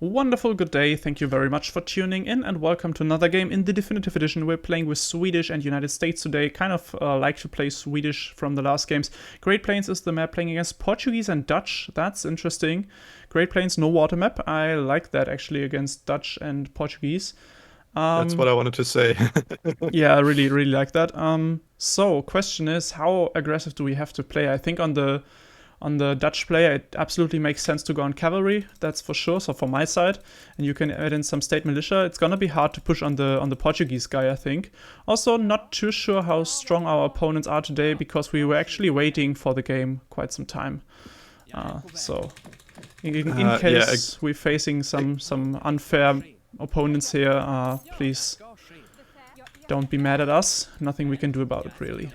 Wonderful good day, thank you very much for tuning in and welcome to another game in the Definitive Edition. We're playing with Swedish and United States today, kind of like to play Swedish from the last games. Great Plains is the map, playing against Portuguese and Dutch, that's interesting. Great Plains, no water map, I like that actually against Dutch and Portuguese. That's what I wanted to say. Yeah, I really like that. So, question is, how aggressive do we have to play? I think on the Dutch player, it absolutely makes sense to go on cavalry, that's for sure, so for my side. And you can add in some state militia. It's gonna be hard to push on the Portuguese guy, I think. Also, not too sure how strong our opponents are today, because we were actually waiting for the game quite some time. So, in case we're facing some unfair opponents here, please don't be mad at us. Nothing we can do about it, really.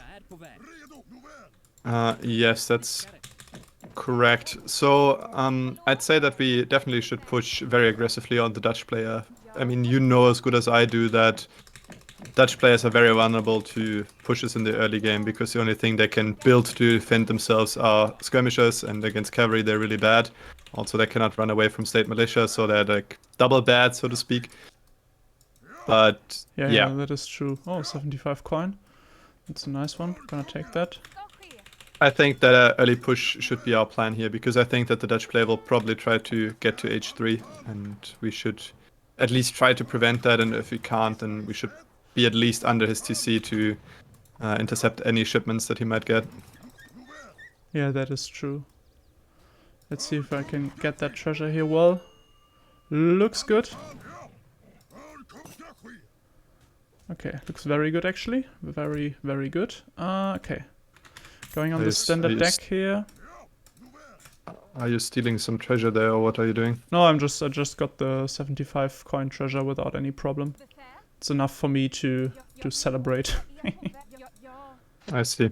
Yes, that's correct. So I'd say that we definitely should push very aggressively on the Dutch player. I mean, you know as good as I do that Dutch players are very vulnerable to pushes in the early game, because the only thing they can build to defend themselves are skirmishers, and against cavalry they're really bad. Also, they cannot run away from state militia, so they're like double bad, so to speak. But yeah, that is true. Oh, 75 coin. That's a nice one. Gonna take that. I think that an early push should be our plan here, because I think that the Dutch player will probably try to get to H3, and we should at least try to prevent that, and if we can't, then we should be at least under his TC to intercept any shipments that he might get. Yeah, that is true. Let's see if I can get that treasure here well. Looks good. Okay, looks very good actually. Very good. Okay. Going on the standard deck here. Are you stealing some treasure there, or what are you doing? No, I just got the 75 coin treasure without any problem. It's enough for me to celebrate. I see.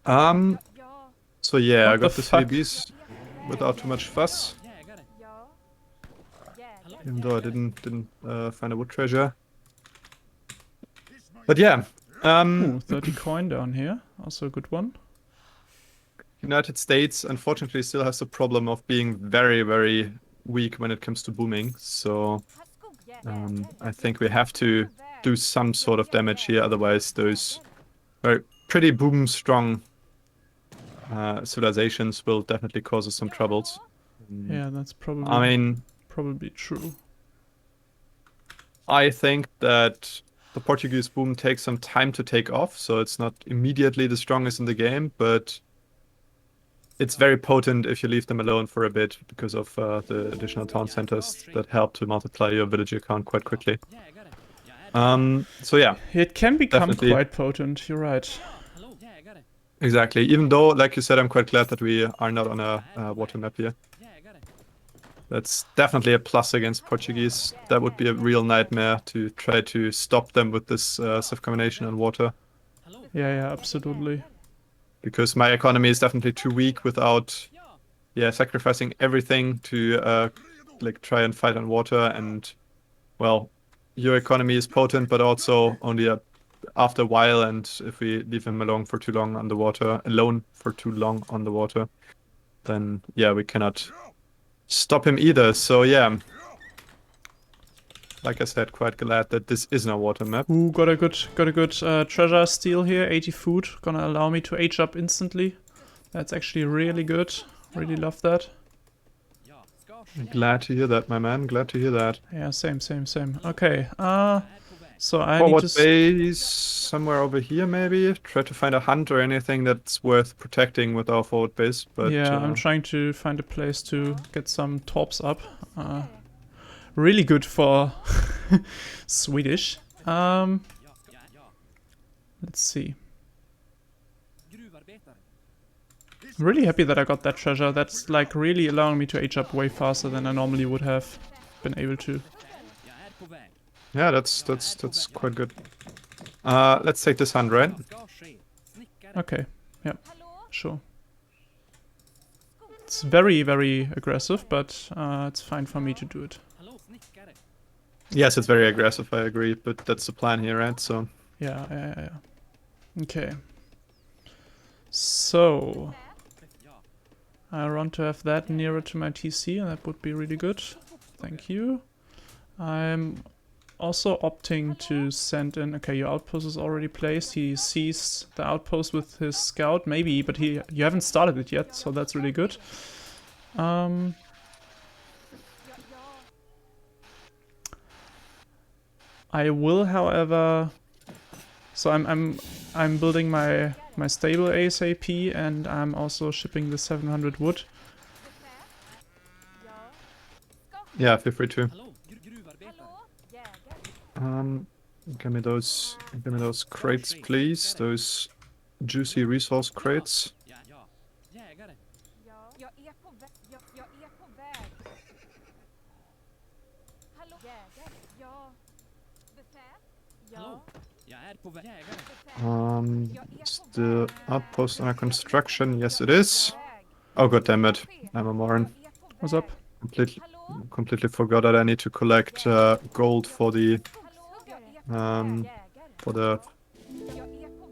So yeah, I got the CDBs without too much fuss. Even though I didn't find a wood treasure. But yeah. Ooh, 30 coin down here. Also a good one. United States, unfortunately, still has the problem of being very weak when it comes to booming. So I think we have to do some sort of damage here. Otherwise, those pretty boom strong civilizations will definitely cause us some troubles. Yeah, that's probably true. I think that the Portuguese boom takes some time to take off, so it's not immediately the strongest in the game, but it's very potent if you leave them alone for a bit, because of the additional town centers that help to multiply your villager count quite quickly. So yeah. It can become quite potent, you're right. Exactly, even though, like you said, I'm quite glad that we are not on a water map here. That's definitely a plus against Portuguese. That would be a real nightmare to try to stop them with this civ combination on water. Yeah, absolutely. Because my economy is definitely too weak without, sacrificing everything to like try and fight on water. And well, your economy is potent, but also only after a while. And if we leave him alone for too long on the water, then yeah, we cannot stop him either. So yeah, like I said, quite glad that this isn't a water map. Ooh, got a good treasure steal here. 80 food, gonna allow me to age up instantly. That's actually really good. Really love that. Glad to hear that, my man. Glad to hear that. Yeah, same. Okay. So I need to base somewhere over here, maybe try to find a hunt or anything that's worth protecting with our forward base. But yeah, I'm trying to find a place to get some torps up. Really good for Swedish. Let's see. I'm really happy that I got that treasure. That's like really allowing me to age up way faster than I normally would have been able to. Yeah, that's quite good. Let's take this hunt, right? Okay. Yeah. Sure. It's very aggressive, but it's fine for me to do it. Yes, it's very aggressive, I agree, but that's the plan here, right? So yeah. Okay. So I want to have that nearer to my TC, and that would be really good. Thank you. I'm also opting to send in... Okay, your outpost is already placed. He sees the outpost with his scout, maybe, but you haven't started it yet, so that's really good. I will, however... So I'm building my stable ASAP, and I'm also shipping the 700 wood. Yeah, feel free to. Give me those crates, please. Those juicy resource crates. Is the outpost under construction? Yes, it is. Oh, god damn it! I'm a moron. What's up? Completely forgot that I need to collect gold for the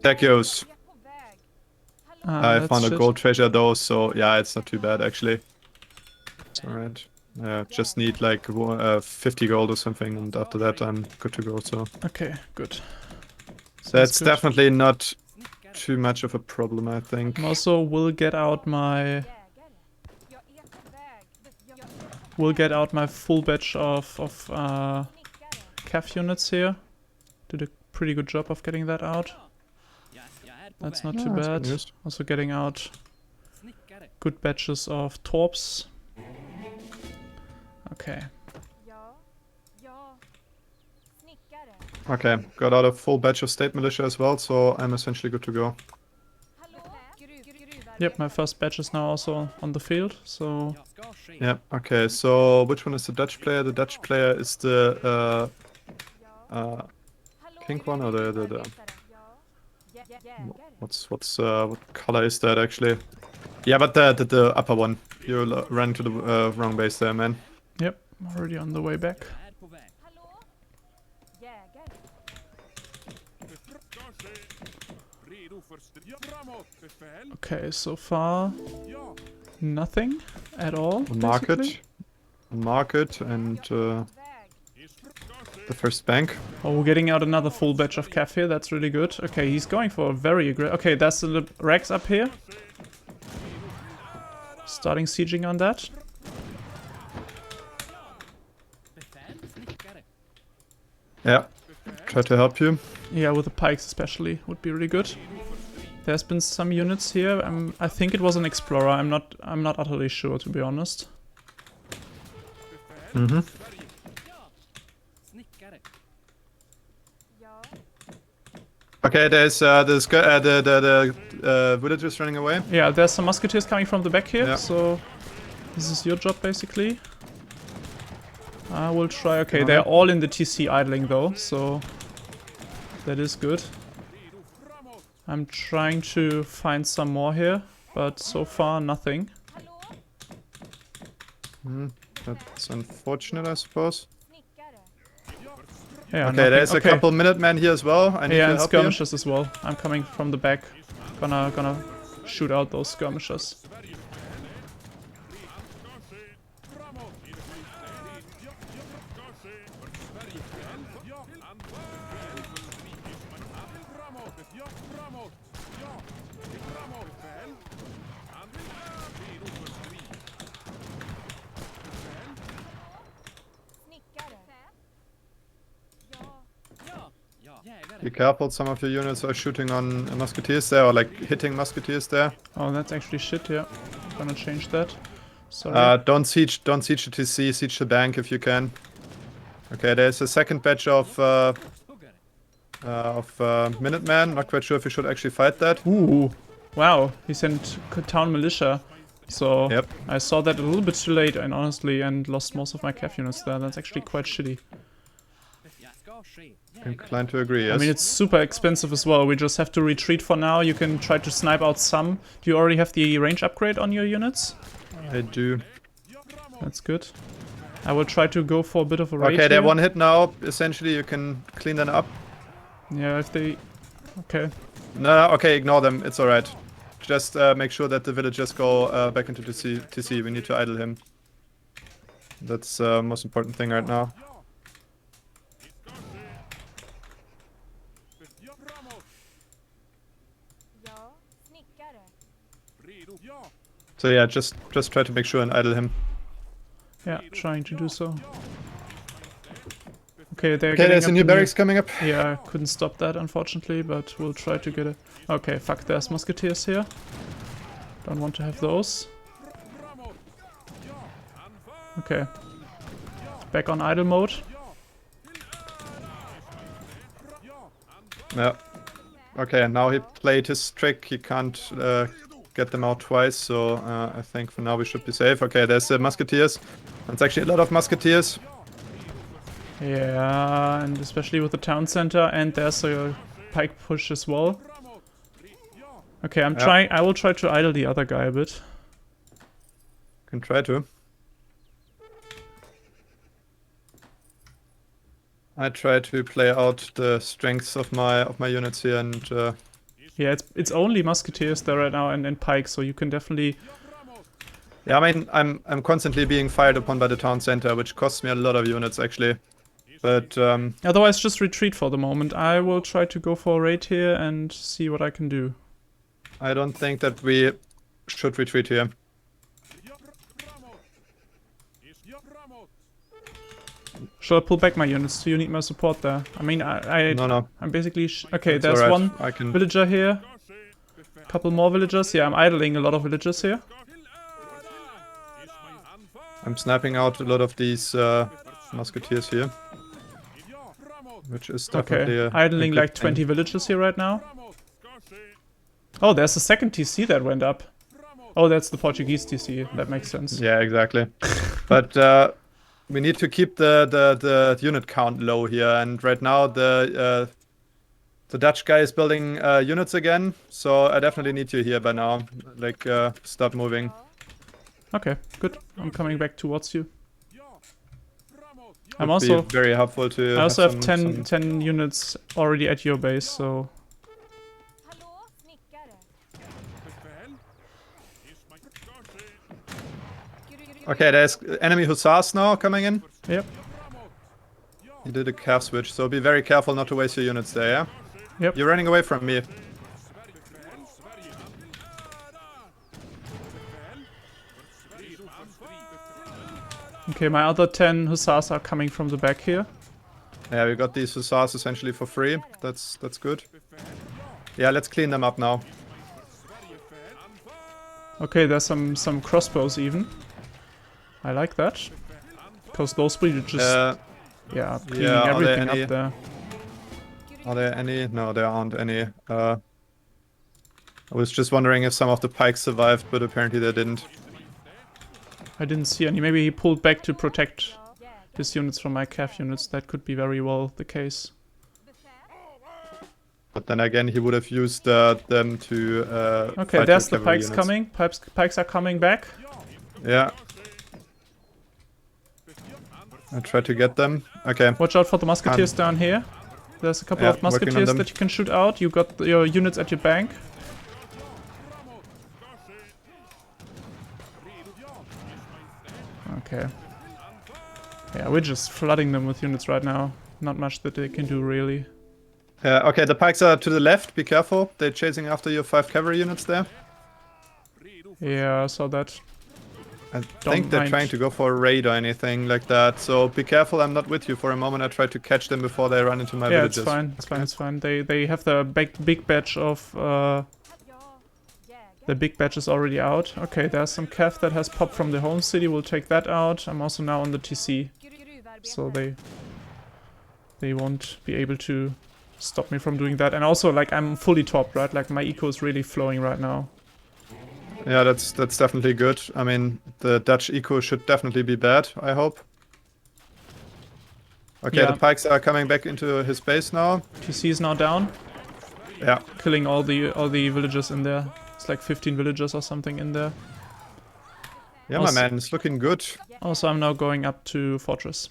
Techios. I found a gold treasure though, so yeah, it's not too bad actually. It's alright. Just need like 50 gold or something, and after that I'm good to go. So okay, good. That's definitely not too much of a problem, I think. Also, we'll get out my full batch of CAF units here. Did a pretty good job of getting that out. That's not too bad. Also getting out good batches of torps. Okay. Okay, got out a full batch of state militia as well, so I'm essentially good to go. Yep, my first batch is now also on the field, so... Yep, okay, so which one is the Dutch player? The Dutch player is the pink one, or the what color is that actually? Yeah, but the upper one. You ran to the wrong base there, man. Yep, already on the way back. Okay, so far nothing at all. Market and the first bank. Oh, we're getting out another full batch of CAF here. That's really good. Okay, he's going for a very aggressive... Okay, that's the Rex up here. Starting sieging on that. Yeah, try to help you. Yeah, with the pikes especially would be really good. There's been some units here. I think it was an explorer. I'm not utterly sure, to be honest. Mm-hmm. Okay, there's the villagers running away. Yeah, there's some musketeers coming from the back here. Yeah. So this is your job basically. I will try. Okay, they're all in the TC idling though, so that is good. I'm trying to find some more here, but so far nothing. That's unfortunate, I suppose. Yeah, okay, there's a couple Minutemen here as well. I need to help and skirmishers as well. I'm coming from the back. Gonna shoot out those skirmishers. Be careful, some of your units are shooting on musketeers there, or like hitting musketeers there. Oh, that's actually shit, yeah. Gonna change that. Sorry. Don't siege the TC, siege the bank if you can. Okay, there's a second batch of Minutemen. Not quite sure if you should actually fight that. Ooh, wow, he sent town militia. So yep. I saw that a little bit too late, and honestly, and lost most of my CAF units there. That's actually quite shitty. Inclined to agree, yes. I mean, it's super expensive as well. We just have to retreat for now. You can try to snipe out some. Do you already have the range upgrade on your units? I do. That's good. I will try to go for a bit of a raid. Okay, they're one hit now. Essentially, you can clean them up. Yeah, if they... Okay. No, okay, ignore them. It's alright. just make sure that the villagers go back into TC. We need to idle him. That's the most important thing right now. So yeah, just try to make sure and idle him. Yeah, trying to do so. Okay, there's a new barracks coming up. Yeah, I couldn't stop that unfortunately, but we'll try to get it. Okay, fuck, there's musketeers here. Don't want to have those. Okay. Back on idle mode. Yeah. Okay, and now he played his trick. He can't get them out twice, so I think for now we should be safe. Okay, there's the musketeers. That's actually a lot of musketeers. Yeah, and especially with the town center, and there's a pike push as well. Okay, I will try to idle the other guy a bit. Can try to. I try to play out the strengths of my units here, and yeah, it's only musketeers there right now and pikes, so you can definitely. Yeah, I mean, I'm constantly being fired upon by the town center, which costs me a lot of units actually. But otherwise, just retreat for the moment. I will try to go for a raid here and see what I can do. I don't think that we should retreat here. Shall I pull back my units? Do you need my support there? I mean, No. I'm basically okay. That's there's right. one villager here. Couple more villagers. Yeah, I'm idling a lot of villagers here. I'm sniping out a lot of these musketeers here, which is definitely okay. Idling like 20 villagers here right now. Oh, there's a second TC that went up. Oh, that's the Portuguese TC. That makes sense. Yeah, exactly. But we need to keep the unit count low here, and right now the Dutch guy is building units again, so I definitely need you here by now. Like, stop moving. Okay, good. I'm coming back towards you. I'm Would also be very helpful to. I also have 10 units already at your base, so. Okay, there's enemy hussars now coming in. Yep. He did a calf switch, so be very careful not to waste your units there, yeah? Yep. You're running away from me. Okay, my other 10 hussars are coming from the back here. Yeah, we got these hussars essentially for free. That's good. Yeah, let's clean them up now. Okay, there's some crossbows even. I like that. Because those will just cleaning everything up there. Are there any? No, there aren't any. I was just wondering if some of the pikes survived, but apparently they didn't. I didn't see any. Maybe he pulled back to protect his units from my calf units. That could be very well the case. But then again, he would have used them to. Okay, there's the pikes coming. Pikes are coming back. Yeah. I try to get them. Okay. Watch out for the musketeers down here. There's a couple of musketeers that you can shoot out. You got your units at your bank. Okay. Yeah, we're just flooding them with units right now. Not much that they can do, really. Okay, the pikes are to the left. Be careful. They're chasing after your 5 cavalry units there. Yeah, I saw that. I think they're trying to go for a raid or anything like that. So be careful. I'm not with you for a moment. I try to catch them before they run into my villages. Yeah, it's fine. It's fine. It's fine. They have the big batch of the big batch is already out. Okay, there's some cav that has popped from the home city. We'll take that out. I'm also now on the TC, so they won't be able to stop me from doing that. And also, like, I'm fully topped, right? Like, my eco is really flowing right now. Yeah, that's definitely good. I mean, the Dutch eco should definitely be bad, I hope. Okay, yeah. The pikes are coming back into his base now. TC is now down. Yeah. Killing all the villagers in there. It's like 15 villagers or something in there. Yeah, also, my man, it's looking good. Also, I'm now going up to Fortress.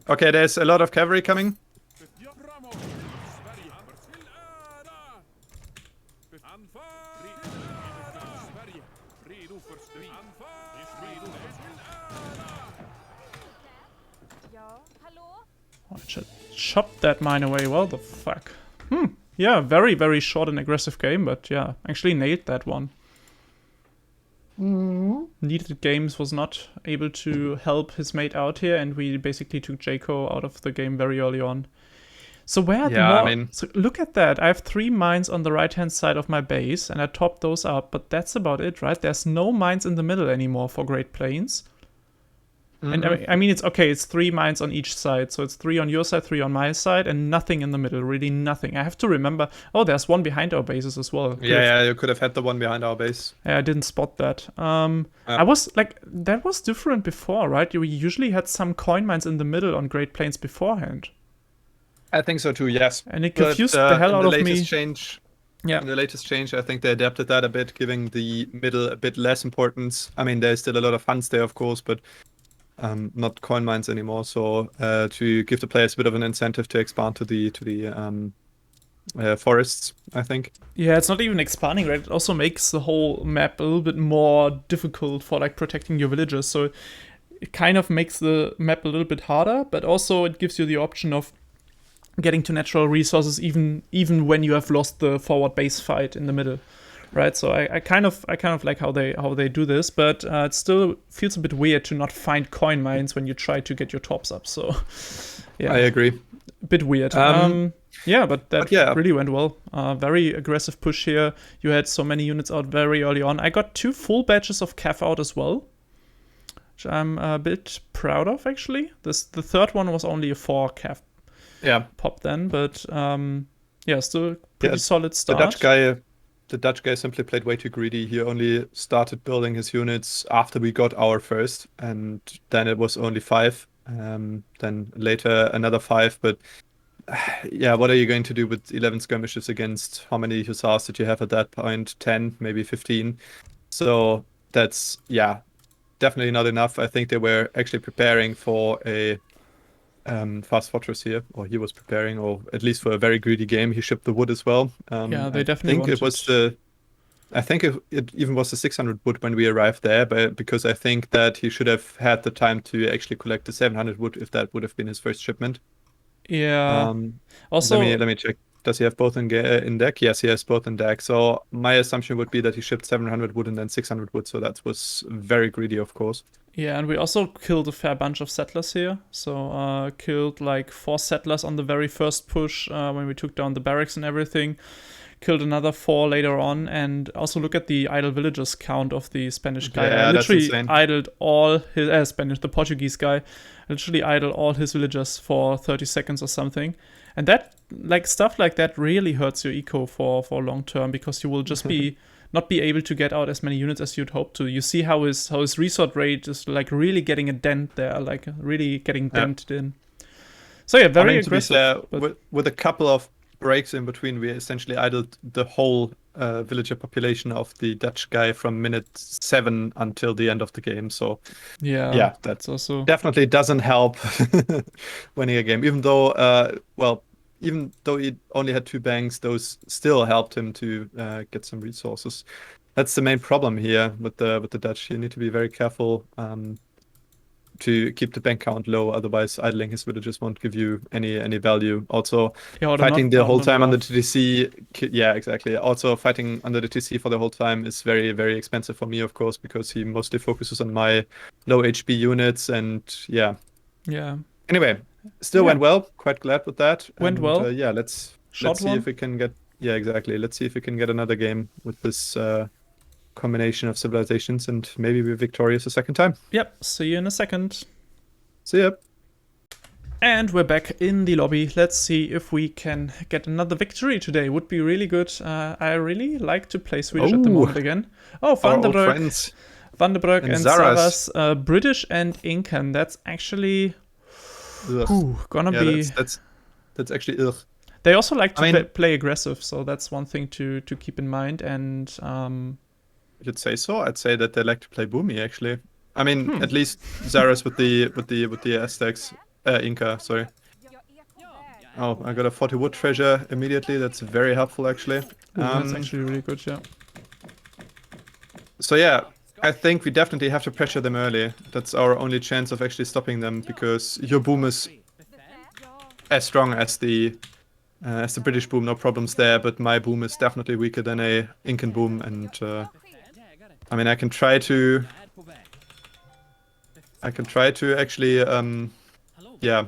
Okay, there's a lot of cavalry coming. Oh, I should chop that mine away. Well, the fuck. Yeah, very, very short and aggressive game, but yeah, actually nailed that one. Needed Games was not able to help his mate out here, and we basically took 𝐿𝐴 out of the game very early on. So where are the more... I mean... So look at that. I have 3 mines on the right-hand side of my base, and I topped those up, but that's about it, right? There's no mines in the middle anymore for Great Plains. And I mean, it's okay, it's 3 mines on each side. So it's 3 on your side, 3 on my side, and nothing in the middle, really nothing. I have to remember, oh, there's one behind our bases as well. Yeah, you could have had the one behind our base. Yeah, I didn't spot that. I was like, that was different before, right? We usually had some coin mines in the middle on Great Plains beforehand. I think so too, yes. And it confused the hell out of me. In the latest change, I think they adapted that a bit, giving the middle a bit less importance. I mean, there's still a lot of funds there, of course, but not coin mines anymore. So to give the players a bit of an incentive to expand to the forests, I think. Yeah, it's not even expanding, right? It also makes the whole map a little bit more difficult for like protecting your villages. So it kind of makes the map a little bit harder, but also it gives you the option of getting to natural resources even when you have lost the forward base fight in the middle. Right, so I kind of like how they do this, but it still feels a bit weird to not find coin mines when you try to get your tops up. So, yeah, I agree. A bit weird. Yeah, but that really went well. Very aggressive push here. You had so many units out very early on. I got 2 full batches of KAF out as well, which I'm a bit proud of actually. The third one was only a 4 KAF pop then, but yeah, still pretty solid start. The Dutch guy simply played way too greedy. He only started building his units after we got our first, and then it was only 5. Then later another 5. But yeah, what are you going to do with 11 skirmishes against how many hussars did you have at that point? 10, maybe 15. So that's definitely not enough. I think they were actually preparing for a fast fortress here, or he was preparing, or at least for a very greedy game. He shipped the wood as well. Yeah, they definitely I think it even was the 600 wood when we arrived there, but because I think that he should have had the time to actually collect the 700 wood if that would have been his first shipment. Yeah. Also, let me check. Does he have both in deck? Yes, he has both in deck. So my assumption would be that he shipped 700 wood and then 600 wood. So that was very greedy, of course. Yeah, and we also killed a fair bunch of settlers here. So killed like 4 settlers on the very first push when we took down the barracks and everything. Killed another 4 later on, and also look at the idle villagers count of the Spanish guy. Yeah, I literally that's insane. idled all his the Portuguese guy. I literally idled all his villagers for 30 seconds or something, and that stuff like that really hurts your eco for long term, because you will just not be able to get out as many units as you'd hope to. You see how his resort rate is like really getting a dent there, like really getting dented in. So yeah, very aggressive. With a couple of breaks in between, we essentially idled the whole villager population of the Dutch guy from minute 7 until the end of the game. So yeah, that's also definitely doesn't help winning a game. Even though even though he only had 2 banks, those still helped him to get some resources. That's the main problem here with the Dutch. You need to be very careful to keep the bank count low, otherwise idling his villages won't give you any value. Also, fighting the whole time on the TTC, yeah, exactly. Also, fighting under the TTC for the whole time is very, very expensive for me, of course, because he mostly focuses on my low HP units, and yeah. Anyway, still went well. Quite glad with that. Went well. Let's see if we can get. Yeah, exactly. Let's see if we can get another game with this combination of civilizations, and maybe we're victorious a second time. Yep. See you in a second. See ya. And we're back in the lobby. Let's see if we can get another victory today. Would be really good. I really like to play Swedish at the moment again. Oh, 𝐿𝐴 and Zaras. British and Incan. That's actually gonna be. That's actually ugh. They also like to play aggressive, so that's one thing to keep in mind. And you'd say so. I'd say that they like to play boomy. Actually, I mean, at least Zaras with the Aztecs, Inca. Sorry. Oh, I got a 40 wood treasure immediately. That's very helpful, actually. That's actually really good. Yeah. So yeah, I think we definitely have to pressure them early. That's our only chance of actually stopping them, because your boom is as strong as the British boom, no problems there. But my boom is definitely weaker than a Incan boom, and I mean, I can try to actually, yeah.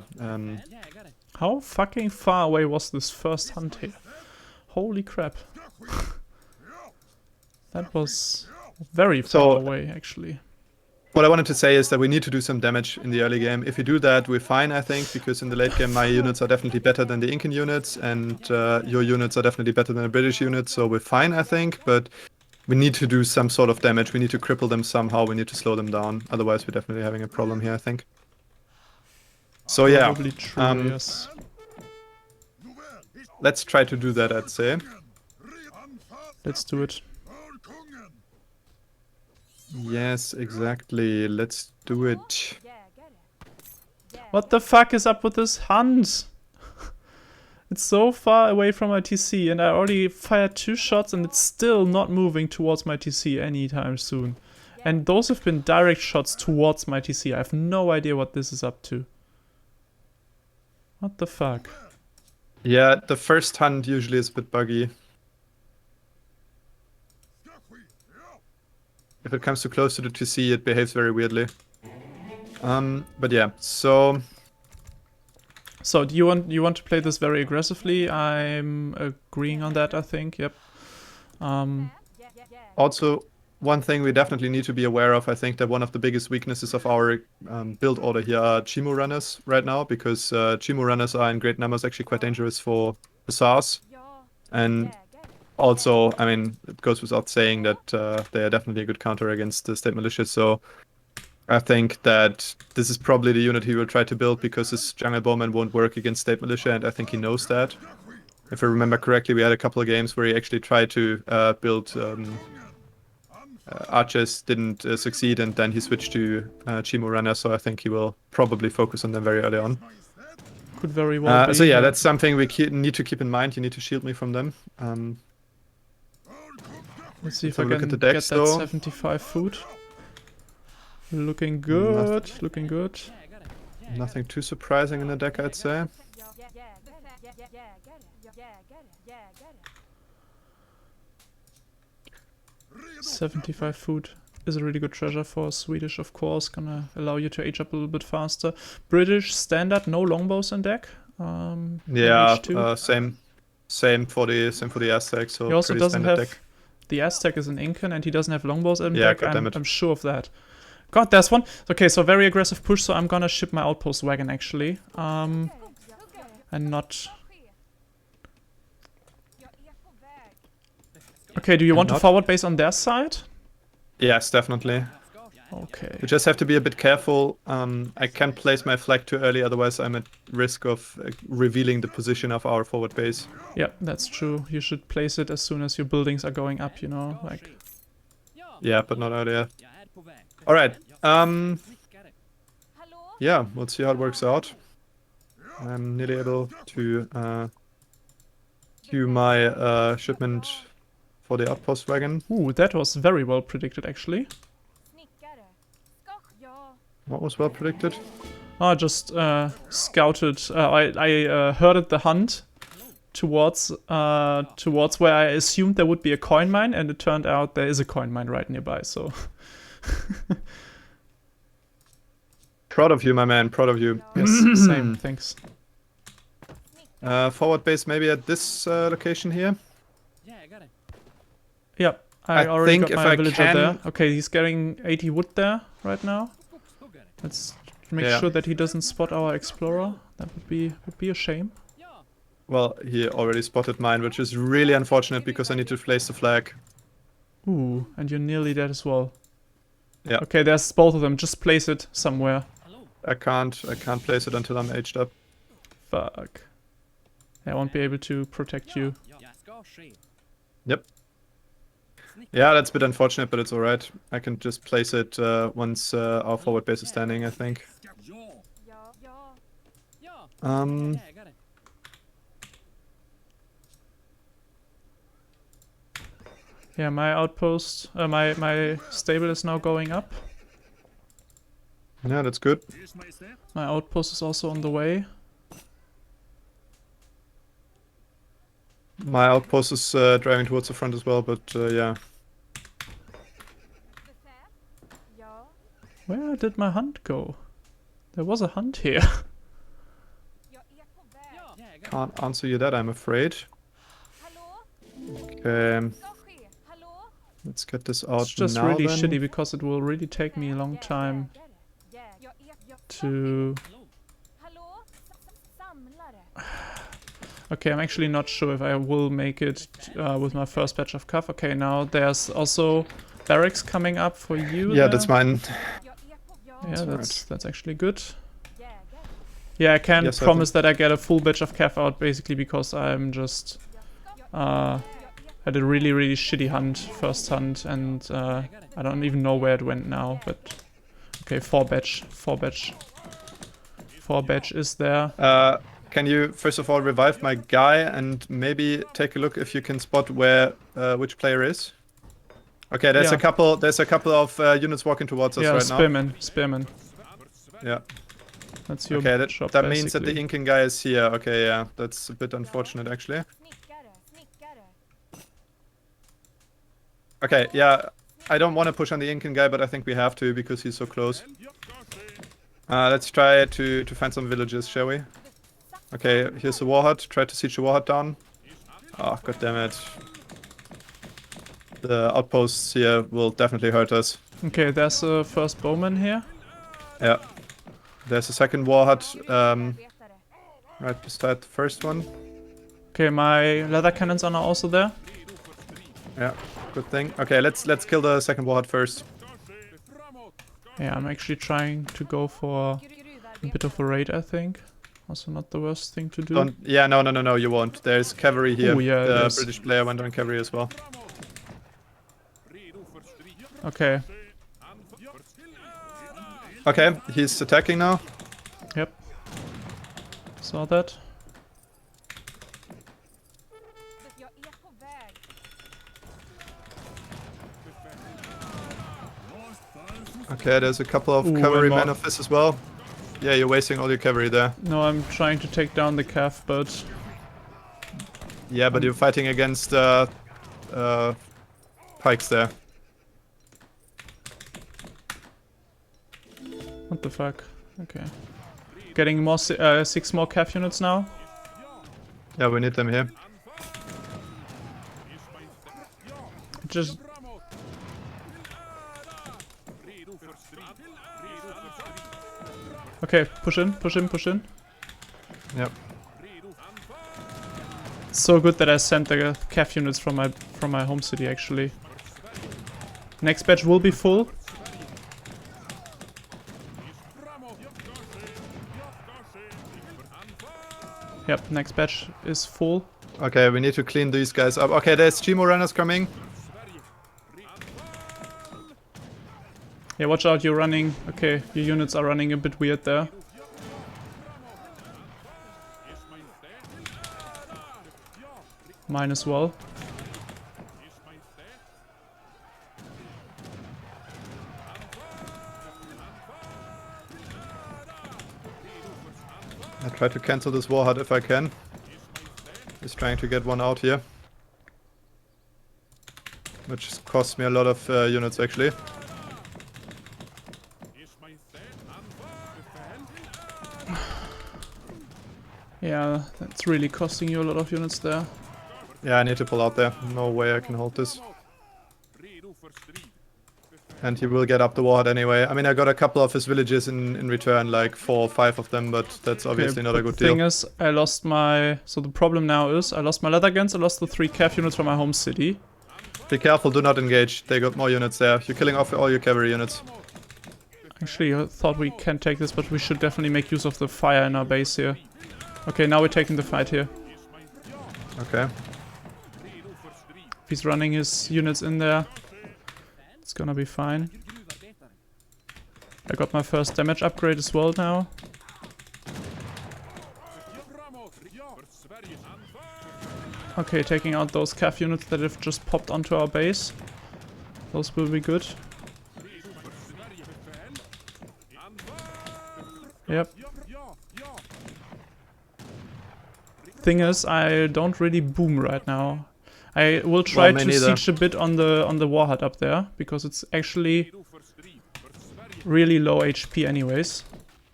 How fucking far away was this first hunt here? Holy crap. That was very far away, actually. What I wanted to say is that we need to do some damage in the early game. If we do that, we're fine, I think, because in the late game my units are definitely better than the Incan units, and your units are definitely better than the British units, so we're fine, I think, but we need to do some sort of damage. We need to cripple them somehow, we need to slow them down, otherwise we're definitely having a problem here, I think. So yeah, Probably true, yes. Let's try to do that, I'd say. Let's do it. Yes, exactly. Let's do it. What the fuck is up with this hunt? It's so far away from my TC, and I already fired 2 shots and it's still not moving towards my TC anytime soon. And those have been direct shots towards my TC. I have no idea what this is up to. What the fuck? Yeah, the first hunt usually is a bit buggy. If it comes too close to the TC, it behaves very weirdly. But yeah, so do you want to play this very aggressively? I'm agreeing on that, I think. Yep. Also, one thing we definitely need to be aware of, I think that one of the biggest weaknesses of our build order here are Chimo runners right now, because Chimo runners are in great numbers actually quite dangerous for hussars. And also, I mean, it goes without saying that they are definitely a good counter against the state militia, so I think that this is probably the unit he will try to build, because his jungle bowman won't work against state militia, and I think he knows that. If I remember correctly, we had a couple of games where he actually tried to build archers, didn't succeed, and then he switched to Chimo runner, so I think he will probably focus on them very early on. Could very well be. So yeah, that's something we need to keep in mind. You need to shield me from them. Let's see if I can get that 75 food. Looking good, looking good. Nothing too surprising in the deck, I'd say. $75 food is a really good treasure for Swedish, of course. Gonna allow you to age up a little bit faster. British standard, no longbows in deck. Yeah, same for the Aztec. So he also doesn't have deck. The Aztec is an Incan and he doesn't have longbows in yeah, deck. I'm sure of that. God, there's one. Okay, so very aggressive push. So I'm gonna ship my outpost wagon actually, and not. Okay, do you want to forward base on their side? Yes, definitely. Okay. You just have to be a bit careful. I can't place my flag too early, otherwise I'm at risk of revealing the position of our forward base. Yeah, that's true. You should place it as soon as your buildings are going up, you know, like. Yeah, but not earlier. Alright. Yeah, we'll see how it works out. I'm nearly able to queue my shipment for the outpost wagon. Ooh, that was very well predicted, actually. What was well predicted? I just scouted. I herded the hunt towards where I assumed there would be a coin mine, and it turned out there is a coin mine right nearby. So. Proud of you, my man. Proud of you. Yes, same. Thanks. Forward base maybe at this location here. Yeah, I already got my villager there. Okay, he's getting 80 wood there right now. Let's make sure that he doesn't spot our explorer. That would be a shame. Well, he already spotted mine, which is really unfortunate because I need to place the flag. Ooh, and you're nearly dead as well. Yeah. Okay, there's both of them. Just place it somewhere. I can't place it until I'm aged up. Fuck. I won't be able to protect you. Yep. Yeah, that's a bit unfortunate, but it's alright. I can just place it once our forward base is standing, I think. Yeah, my outpost, my stable is now going up. Yeah, that's good. My outpost is also on the way. My outpost is driving towards the front as well, but yeah. Where did my hunt go? There was a hunt here. Can't answer you that, I'm afraid. Okay. Let's get this out. It's just now, really then. shitty because it will really take me a long time to... Okay, I'm actually not sure if I will make it with my first batch of KAF. Okay, now there's also barracks coming up for you. Yeah, there. that's mine. Yeah, that's actually good. Yeah, I can't Yes, promise that I get a full batch of KAF out, basically because I'm just had a really shitty hunt, first hunt, and I don't even know where it went now. But okay, 4 batch is there. Can you first of all revive my guy and maybe take a look if you can spot where which player is? Okay, there's Yeah. a couple of units walking towards us right now. Spearman. Yeah. That's your Okay, shop, that means that the basically. 𝐒𝐭𝐚 guy is here. Okay, yeah, that's a bit unfortunate actually. Okay, yeah, I don't want to push on the 𝐒𝐭𝐚 guy, but I think we have to because he's so close. Let's try to find some villages, shall we? Okay, here's the war hut. Try to siege the war hut down. Oh, god damn it. The outposts here will definitely hurt us. Okay, there's a first bowman here. Yeah. There's a second war hut right beside the first one. Okay, my leather cannons are now also there. Yeah, good thing. Okay, let's kill the second war hut first. Yeah, I'm actually trying to go for a bit of a raid, I think. Also not the worst thing to do. Yeah, no, you won't. There's cavalry here. Ooh, yeah, the British player went on cavalry as well. Okay. Okay, he's attacking now. Yep. Saw that. Okay, there's a couple of cavalry men of this as well. Yeah, you're wasting all your cavalry there. No, I'm trying to take down the KAF, but... Yeah, but you're fighting against pikes there. What the fuck? Okay. Getting more 6 more KAF units now. Yeah, we need them here. Just... Okay, push in. Yep. It's so good that I sent the KAF units from my home city, actually. Next batch will be full. Yep, next batch is full. Okay, we need to clean these guys up. Okay, there's Chimo runners coming. Yeah, watch out, you're running. Okay, your units are running a bit weird there. Mine as well. I try to cancel this war hut if I can. Just trying to get one out here. Which costs me a lot of units actually. Yeah, that's really costing you a lot of units there. Yeah, I need to pull out there. No way I can hold this. And he will get up the war hut anyway. I mean, I got a couple of his villages in return, like 4 or 5 of them, but that's obviously not a good deal. The thing is, I lost my... So the problem now is, I lost my leather guns, I lost the 3 KAF units from my home city. Be careful, do not engage. They got more units there. You're killing off all your cavalry units. Actually, I thought we can take this, but we should definitely make use of the fire in our base here. Okay, now we're taking the fight here. Okay. If he's running his units in there, it's gonna be fine. I got my first damage upgrade as well now. Okay, taking out those KAF units that have just popped onto our base. Those will be good. Yep. thing is, I don't really boom right now. I will try to siege a bit on the warhead up there, because it's actually really low HP anyways.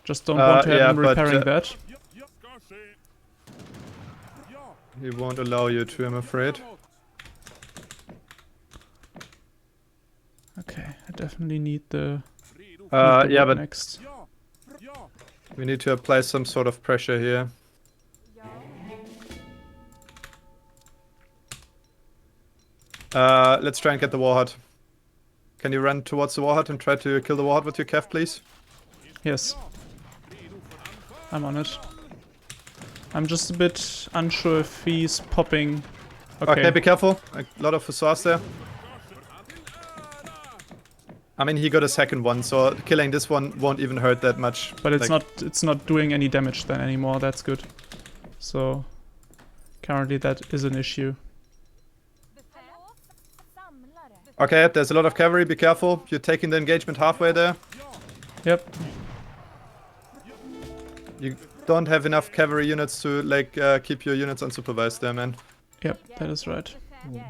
Just don't want to have him repairing that. He won't allow you to, I'm afraid. Okay, I definitely need the yeah, but next. We need to apply some sort of pressure here. Let's try and get the warhead. Can you run towards the warhead and try to kill the warhead with your KEF, please? Yes. I'm on it. I'm just a bit unsure if he's popping. Okay, be careful. A lot of hussars there. I mean, he got a second one, so killing this one won't even hurt that much. But it's not doing any damage then anymore. That's good. So currently that is an issue. Okay, there's a lot of cavalry. Be careful. You're taking the engagement halfway there. Yep. You don't have enough cavalry units to like keep your units unsupervised there, man. Yep, that is right. Ooh.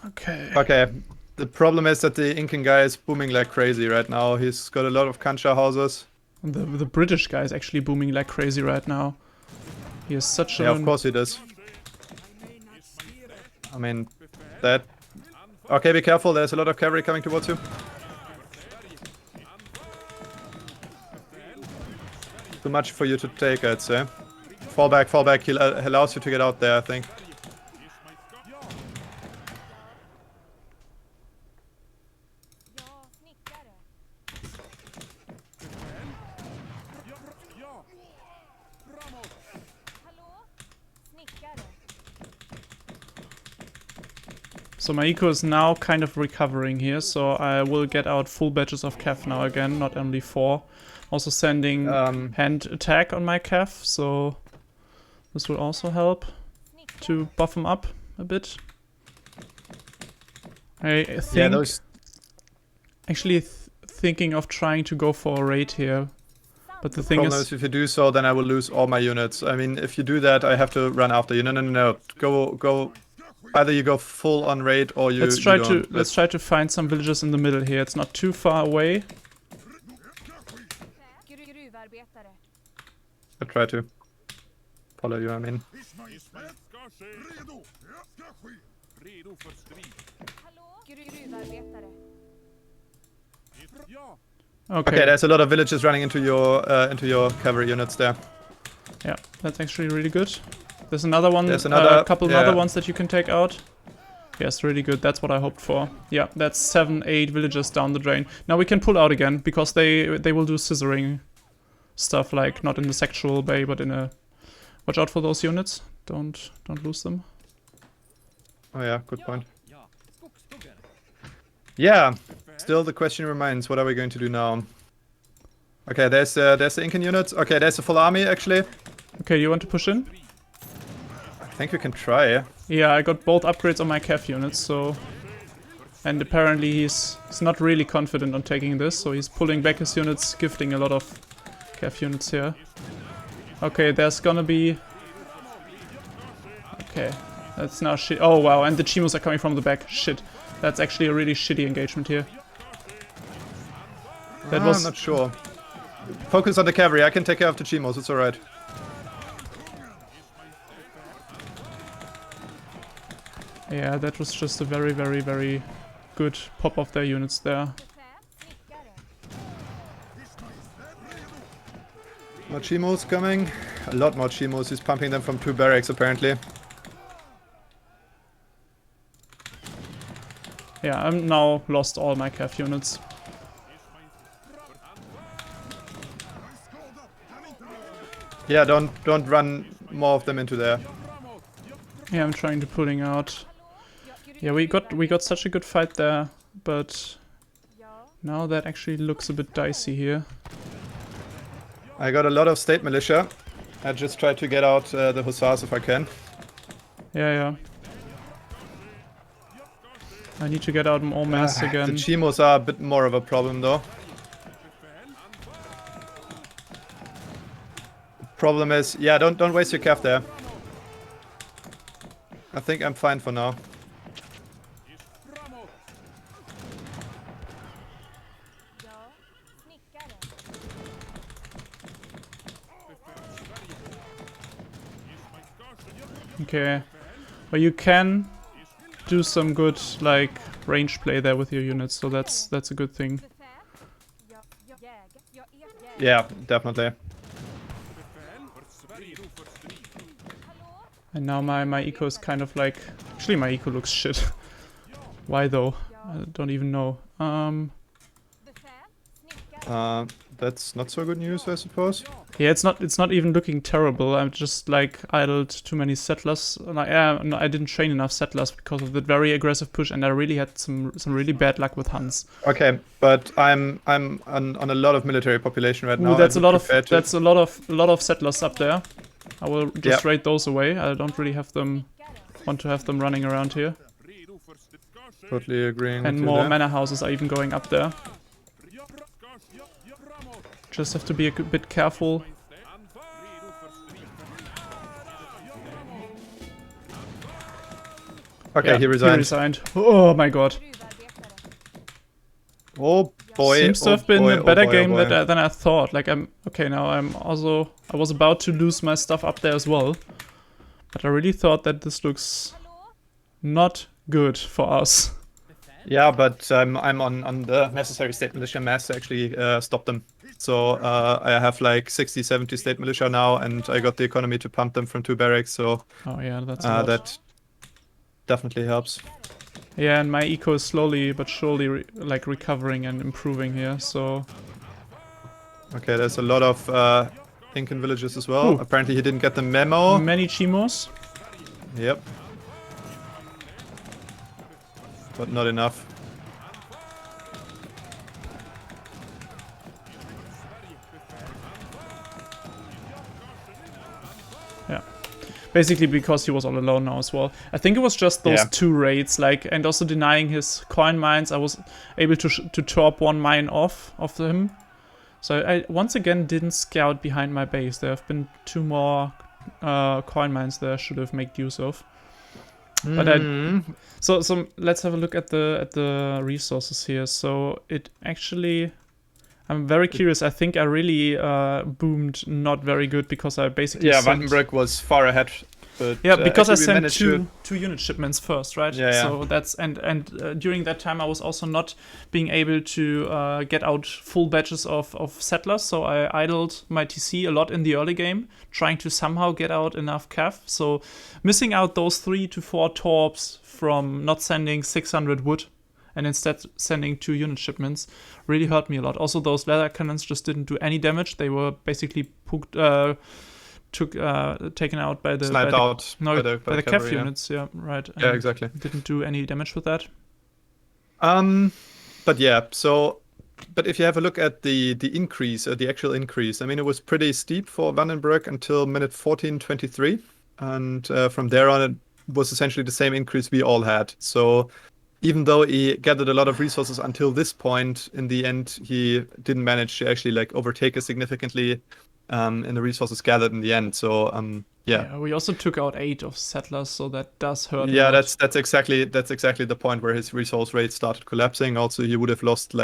Okay. Okay. The problem is that the Incan guy is booming like crazy right now. He's got a lot of Kancha houses. And the British guy is actually booming like crazy right now. He is such a... Yeah, of course he does. I mean, that... Okay, be careful. There's a lot of cavalry coming towards you. Too much for you to take, I'd say. Fall back, fall back. He allows you to get out there, I think. So my eco is now kind of recovering here, so I will get out full batches of KEF now again, not only 4. Also sending hand attack on my KEF, so this will also help to buff him up a bit. I think actually thinking of trying to go for a raid here, but the thing is, if you do so, then I will lose all my units. I mean, if you do that, I have to run after you. No. Go. Either you go full on raid or you. Let's try to find some villages in the middle here. It's not too far away. I try to follow you. I mean. Okay, there's a lot of villages running into your cavalry units there. Yeah, that's actually really good. There's another one, a couple other ones that you can take out. Yes, really good. That's what I hoped for. Yeah, that's 7-8 villages down the drain. Now we can pull out again because they will do scissoring stuff, like not in the sexual bay, but in a. Watch out for those units. Don't lose them. Oh yeah, good point. Yeah. Still, the question remains: what are we going to do now? Okay, there's the Incan units. Okay, there's a full army actually. Okay, you want to push in? I think we can try. Yeah, I got both upgrades on my KEF units, so... And apparently he's not really confident on taking this, so he's pulling back his units, gifting a lot of KEF units here. Okay, there's gonna be... Okay, that's now shit. Oh wow, and the Chimos are coming from the back. Shit. That's actually a really shitty engagement here. That was... I'm not sure. Focus on the cavalry, I can take care of the Chimos, it's alright. Yeah, that was just a very, very, very good pop of their units there. More Chimos coming. A lot more Chimos. He's pumping them from 2 barracks apparently. Yeah, I'm now lost all my KEF units. Yeah, don't run more of them into there. Yeah, I'm trying to pulling out. Yeah, we got such a good fight there, but now that actually looks a bit dicey here. I got a lot of state militia. I just try to get out the hussars if I can. Yeah. I need to get out more mass The again. Chimos are a bit more of a problem though. Problem is, yeah, don't waste your calf there. I think I'm fine for now. Okay, but you can do some good like range play there with your units, so that's a good thing. Yeah, definitely. And now my eco is kind of like, actually my eco looks shit. Why though? I don't even know. That's not so good news, I suppose. Yeah, it's not even looking terrible. I'm just like idled too many settlers. No, I didn't train enough settlers because of the very aggressive push, and I really had some really bad luck with Huns. Okay, but I'm on a lot of military population right now. That's a lot of settlers up there. I will just raid those away. I don't really want to have them running around here. Totally agreeing. And more manor houses are even going up there. Just have to be a bit careful. Okay, yeah, he resigned. He resigned. Oh my god. Oh boy. Seems to have been a better game than I thought. Like now I was about to lose my stuff up there as well. But I really thought that this looks not good for us. Yeah, but I'm on the necessary state militia mass to actually stop them. So I have like 60, 70 state militia now, and I got the economy to pump them from 2 barracks. So oh yeah, that definitely helps. Yeah, and my eco is slowly but surely recovering and improving here. So okay, there's a lot of Incan villages as well. Ooh. Apparently he didn't get the memo. Many Chimos. Yep. But not enough. Yeah. Basically because he was all alone now as well. I think it was just those 2 raids, and also denying his coin mines. I was able to torp 1 mine off of him. So I once again didn't scout behind my base. There have been 2 more coin mines that I should have made use of. But so let's have a look at the resources here. So it actually, I'm very curious. I think I really boomed not very good because I basically Vandenberg was far ahead. But, because I sent two unit shipments first, right? Yeah. So that's and during that time I was also not being able to get out full batches of settlers. So I idled my TC a lot in the early game, trying to somehow get out enough cav. So missing out those 3 to 4 torps from not sending 600 wood and instead sending 2 unit shipments really hurt me a lot. Also, those leather cannons just didn't do any damage. They were basically taken out by the cav units. Yeah, right. Yeah, exactly. Didn't do any damage with that. But yeah, so but if you have a look at the increase, the actual increase, I mean, it was pretty steep for Vandenberg until minute 14:23, and from there on it was essentially the same increase we all had. So even though he gathered a lot of resources until this point, in the end he didn't manage to actually overtake us significantly in the resources gathered in the end. So yeah, we also took out 8 of settlers, so that does hurt. Yeah, that's exactly the point where his resource rate started collapsing. Also, he would have lost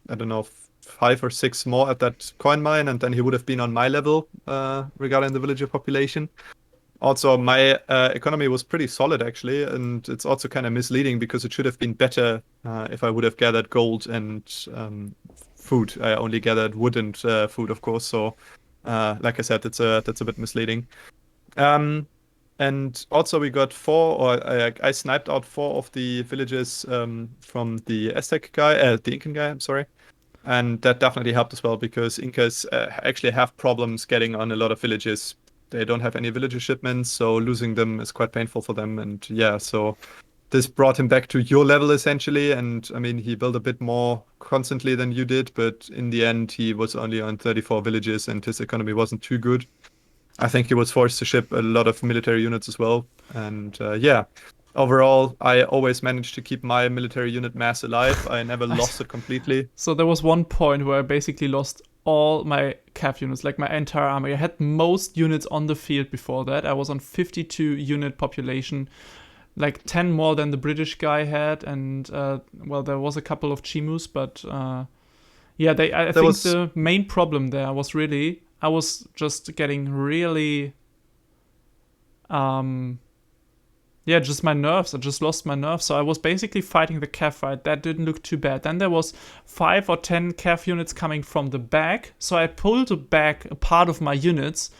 I don't know, 5 or 6 more at that coin mine, and then he would have been on my level regarding the villager population. Also, my economy was pretty solid actually, and it's also kind of misleading because it should have been better if I would have gathered gold and food. I only gathered wood and food, of course. So like I said, that's a bit misleading. And also we got 4, or I sniped out 4 of the villages from the Aztec guy, the Incan guy, I'm sorry. And that definitely helped as well, because Incas actually have problems getting on a lot of villages. They don't have any villager shipments, so losing them is quite painful for them. And yeah, so this brought him back to your level essentially. And I mean, he built a bit more constantly than you did, but in the end he was only on 34 villages and his economy wasn't too good. I think he was forced to ship a lot of military units as well. And yeah, overall, I always managed to keep my military unit mass alive. I never lost it completely. So there was one point where I basically lost all my cav units, like my entire army. I had most units on the field before that. I was on 52 unit population, like 10 more than the British guy had, and well, there was a couple of Chimus, but yeah, I think the main problem there was really I was just getting really yeah, just my nerfs. I just lost my nerfs. So I was basically fighting the cav fight. That didn't look too bad. Then there was 5 or 10 cav units coming from the back. So I pulled back a part of my units.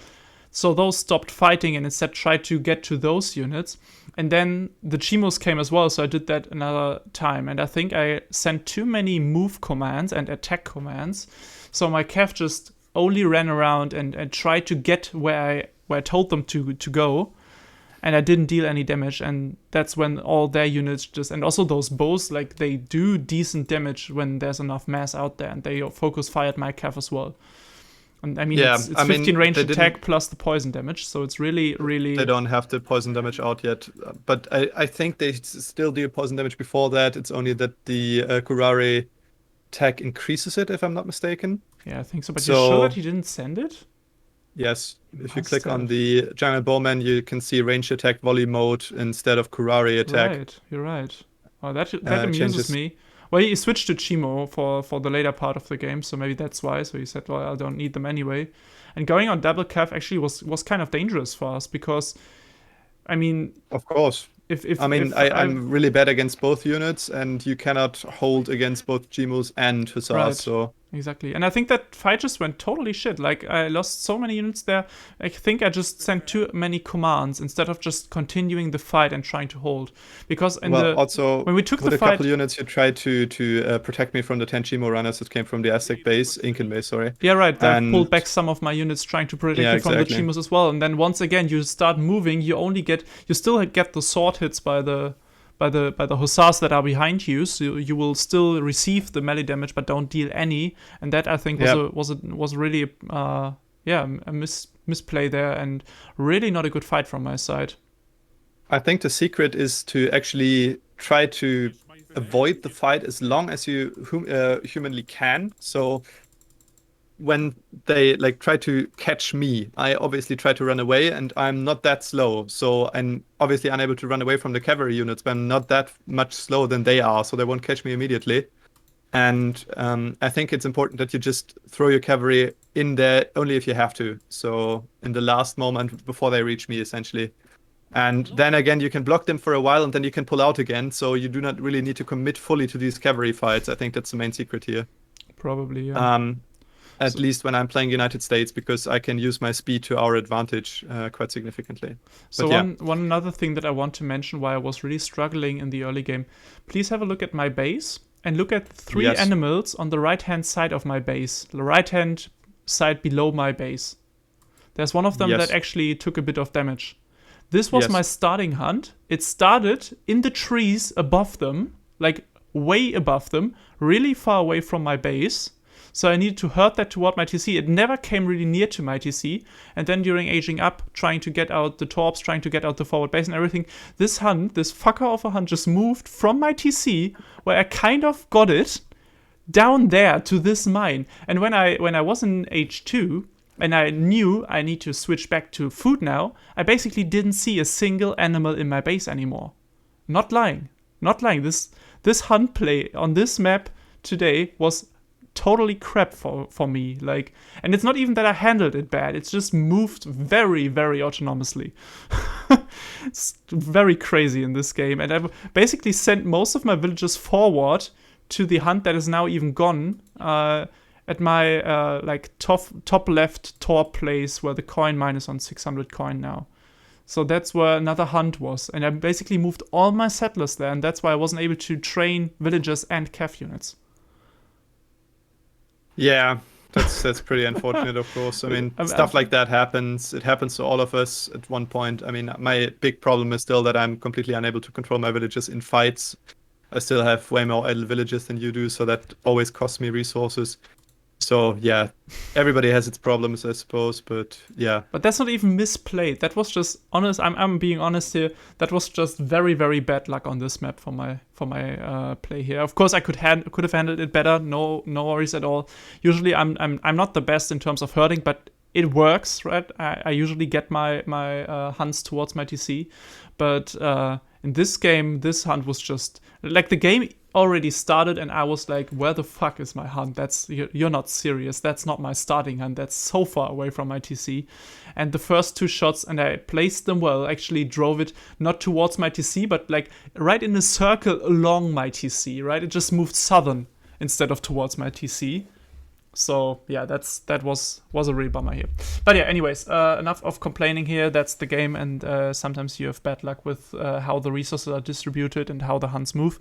So those stopped fighting and instead tried to get to those units. And then the Chimos came as well. So I did that another time. And I think I sent too many move commands and attack commands. So my cav just only ran around and tried to get where I told them to go. And I didn't deal any damage, and that's when all their units just... And also those bows, like, they do decent damage when there's enough mass out there, and they focus fire at my cav as well. And I mean, yeah, it's 15 range attack plus the poison damage, so it's really... They don't have the poison damage out yet, but I think they still do poison damage before that. It's only that the Kurare tag increases it, if I'm not mistaken. Yeah, I think so, but you're sure that he didn't send it? Yes, if you click on the Jungle Bowman, you can see ranged attack volley mode instead of Kurare attack. Right, you're right. Oh, that amuses me. Well, he switched to Chimo for the later part of the game, so maybe that's why. So he said, well, I don't need them anyway. And going on double cav actually was kind of dangerous for us because, I mean... Of course. I'm really bad against both units, and you cannot hold against both Chimos and Hussars, right. So... Exactly. And I think that fight just went totally shit. Like, I lost so many units there. I think I just sent too many commands instead of just continuing the fight and trying to hold. Because when we took the fight... With a couple units, you tried to protect me from the 10 Chimo runners that came from the Aztec base, Incan base, sorry. Yeah, right. I pulled back some of my units trying to protect me from the Chimos as well. And then once again, you start moving, you still get the sword hits by the hussars that are behind you, so you will still receive the melee damage but don't deal any, and that I think was really a misplay there and really not a good fight from my side. I think the secret is to actually try to avoid the fight as long as you humanly can. So when they try to catch me, I obviously try to run away, and I'm not that slow. So I'm obviously unable to run away from the cavalry units, but I'm not that much slower than they are, so they won't catch me immediately. And I think it's important that you just throw your cavalry in there only if you have to. So in the last moment before they reach me, essentially. And then again, you can block them for a while, and then you can pull out again. So you do not really need to commit fully to these cavalry fights. I think that's the main secret here. Probably, yeah. At least when I'm playing United States, because I can use my speed to our advantage quite significantly. So one another thing that I want to mention why I was really struggling in the early game, please have a look at my base and look at 3 animals on the right-hand side of my base, the right-hand side below my base. There's one of them that actually took a bit of damage. This was my starting hunt. It started in the trees above them, like way above them, really far away from my base. So I needed to hurt that toward my TC. It never came really near to my TC. And then during aging up, trying to get out the torps, trying to get out the forward base and everything, this fucker of a hunt just moved from my TC, where I kind of got it, down there to this mine. And when I was in age 2, and I knew I need to switch back to food now, I basically didn't see a single animal in my base anymore. Not lying. Not lying. This hunt play on this map today was totally crap for me. And it's not even that I handled it bad. It's just moved very, very autonomously. It's very crazy in this game. And I've basically sent most of my villagers forward to the hunt that is now even gone. At my top left torp place where the coin mine is on 600 coin now. So that's where another hunt was. And I basically moved all my settlers there, and that's why I wasn't able to train villagers and cav units. Yeah, that's pretty unfortunate, of course. I mean, stuff like that happens. It happens to all of us at one point. I mean, my big problem is still that I'm completely unable to control my villagers in fights. I still have way more idle villagers than you do, so that always costs me resources. So yeah, everybody has its problems, I suppose, but yeah. But that's not even misplayed. That was just honest. I'm being honest here. That was just very, very bad luck on this map for my play here. Of course, I could have handled it better. No worries at all. Usually, I'm not the best in terms of hurting, but it works, right? I usually get my hunts towards my TC, but in this game, this hunt was just like the game already started, and I was like, "Where the fuck is my hunt? You're not serious. That's not my starting hunt. That's so far away from my TC." And the first 2 shots, and I placed them well. Actually, drove it not towards my TC, but like right in a circle along my TC. Right, it just moved southern instead of towards my TC. So yeah, that was a real bummer here. But yeah, anyways, enough of complaining here. That's the game, and sometimes you have bad luck with how the resources are distributed and how the hunts move.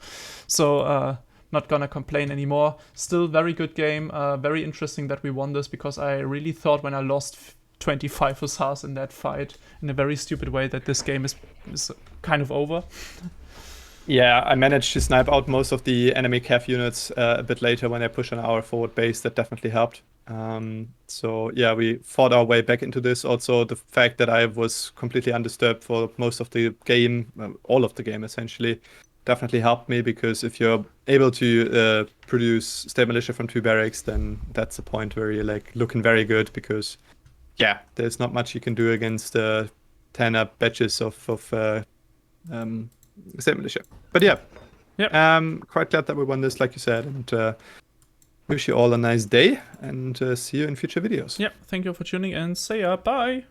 So not gonna complain anymore. Still very good game. Very interesting that we won this, because I really thought when I lost 25 hussars in that fight in a very stupid way that this game is kind of over. Yeah, I managed to snipe out most of the enemy cav units a bit later when I pushed on our forward base. That definitely helped. So yeah, we fought our way back into this. Also, the fact that I was completely undisturbed for most of the game, all of the game essentially, definitely helped me, because if you're able to produce state militia from 2 barracks, then that's the point where you're like looking very good, because yeah, there's not much you can do against 10 batches of state militia. But yeah, quite glad that we won this, like you said, and wish you all a nice day, and see you in future videos. Yeah, thank you for tuning in. See ya. Bye.